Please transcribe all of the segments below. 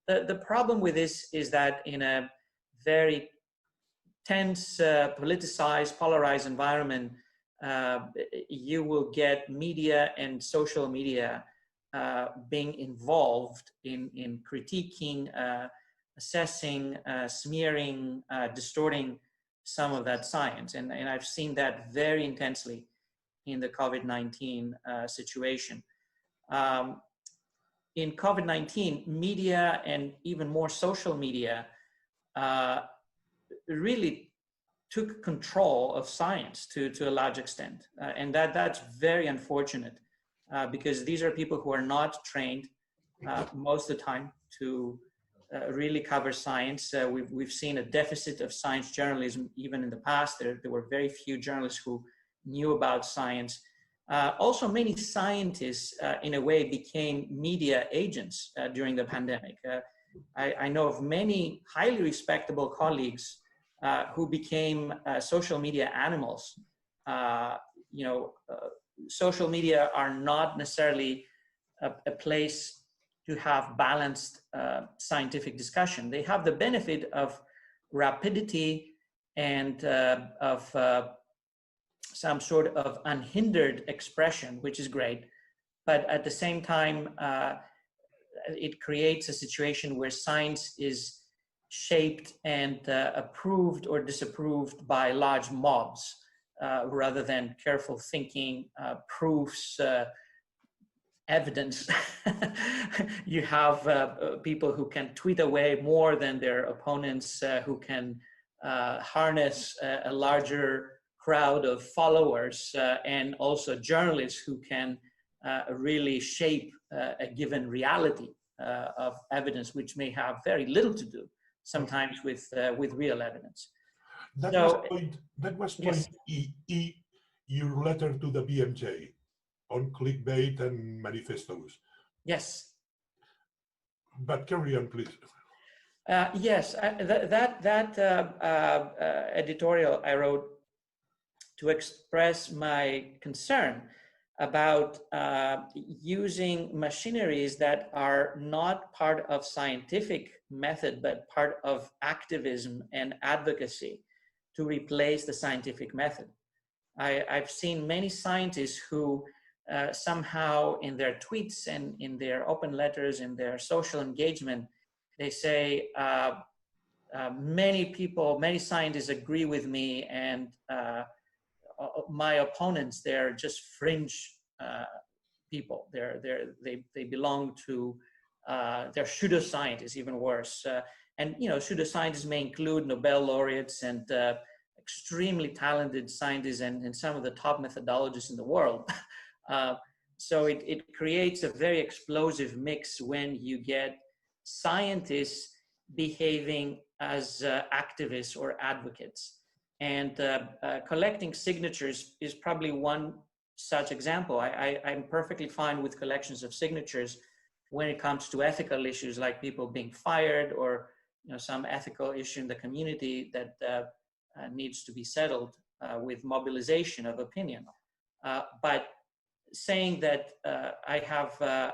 the problem with this is that in a very tense, politicized, polarized environment, you will get media and social media being involved in critiquing, assessing, smearing, distorting some of that science. And I've seen that very intensely in the COVID-19 situation. In COVID-19, media and even more social media really took control of science to a large extent. And that's very unfortunate because these are people who are not trained most of the time to really cover science. We've seen a deficit of science journalism even in the past. There were very few journalists who knew about science. Also, many scientists, in a way, became media agents during the pandemic. I know of many highly respectable colleagues who became social media animals. Social media are not necessarily a place to have balanced scientific discussion. They have the benefit of rapidity and of some sort of unhindered expression, which is great. But at the same time, it creates a situation where science is shaped and approved or disapproved by large mobs rather than careful thinking, proofs, evidence. You have people who can tweet away more than their opponents, who can harness a larger crowd of followers, and also journalists who can really shape a given reality of evidence, which may have very little to do sometimes with real evidence. That was point yes. E, your letter to the BMJ on clickbait and manifestos. Yes. But carry on, please. Yes, that editorial I wrote to express my concern about using machineries that are not part of scientific method, but part of activism and advocacy to replace the scientific method. I've seen many scientists who somehow in their tweets and in their open letters, in their social engagement, they say, many scientists agree with me, and my opponents, they're just fringe people. They belong to, they're pseudoscientists, even worse. And pseudoscientists may include Nobel laureates and extremely talented scientists and some of the top methodologists in the world. So it creates a very explosive mix when you get scientists behaving as activists or advocates. And collecting signatures is probably one such example. I'm perfectly fine with collections of signatures when it comes to ethical issues like people being fired or some ethical issue in the community that needs to be settled with mobilization of opinion. But saying that I have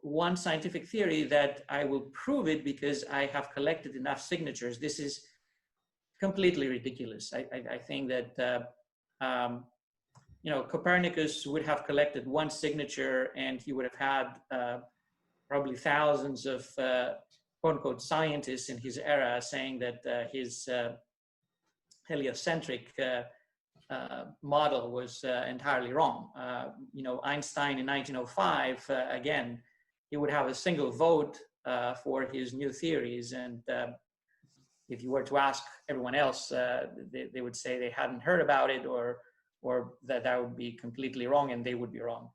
one scientific theory that I will prove it because I have collected enough signatures, this is completely ridiculous. I think that Copernicus would have collected one signature and he would have had probably thousands of quote-unquote scientists in his era saying that his heliocentric model was entirely wrong. Einstein in 1905, again, he would have a single vote for his new theories, and if you were to ask everyone else, they would say they hadn't heard about it, or that would be completely wrong, and they would be wrong.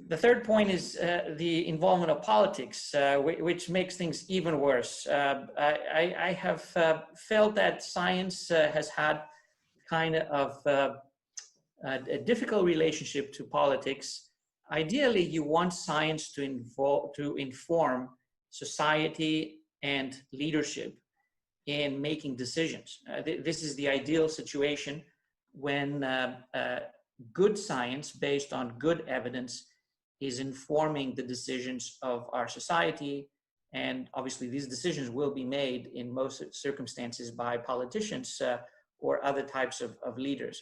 The third point is the involvement of politics, which makes things even worse. I have felt that science has had kind of a difficult relationship to politics. Ideally, you want science to inform society and leadership in making decisions. This is the ideal situation when good science based on good evidence is informing the decisions of our society. And obviously these decisions will be made in most circumstances by politicians or other types of leaders.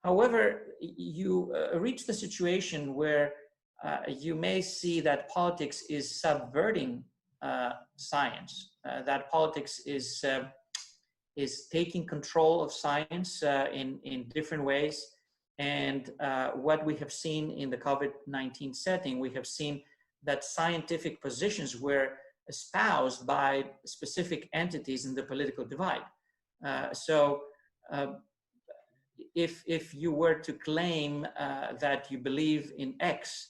However, you reach the situation where you may see that politics is subverting science, that politics is taking control of science in different ways. And what we have seen in the COVID-19 setting, we have seen that scientific positions were espoused by specific entities in the political divide. If you were to claim that you believe in X,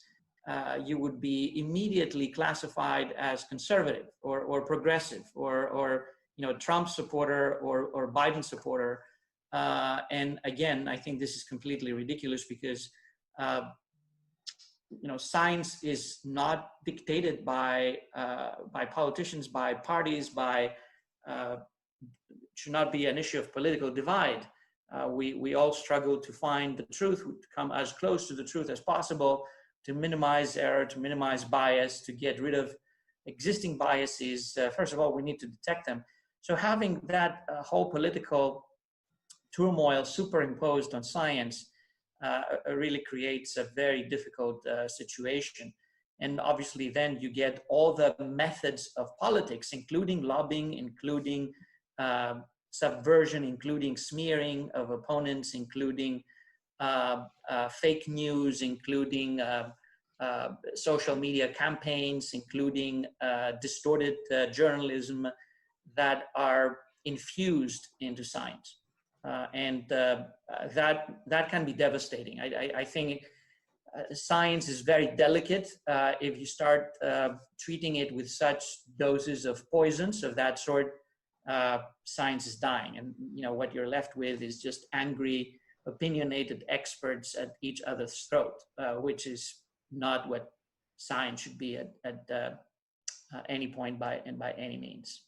you would be immediately classified as conservative or progressive or Trump supporter or Biden supporter. And again, I think this is completely ridiculous because science is not dictated by politicians, by parties, should not be an issue of political divide. We all struggle to find the truth, to come as close to the truth as possible, to minimize error, to minimize bias, to get rid of existing biases. First of all, we need to detect them. So having that whole political turmoil superimposed on science really creates a very difficult situation. And obviously then you get all the methods of politics, including lobbying, including subversion, including smearing of opponents, including fake news, including social media campaigns, including distorted journalism that are infused into science. And that can be devastating. I think science is very delicate. If you start treating it with such doses of poisons of that sort, science is dying. And what you're left with is just angry, opinionated experts at each other's throat, which is not what science should be at any point by any means.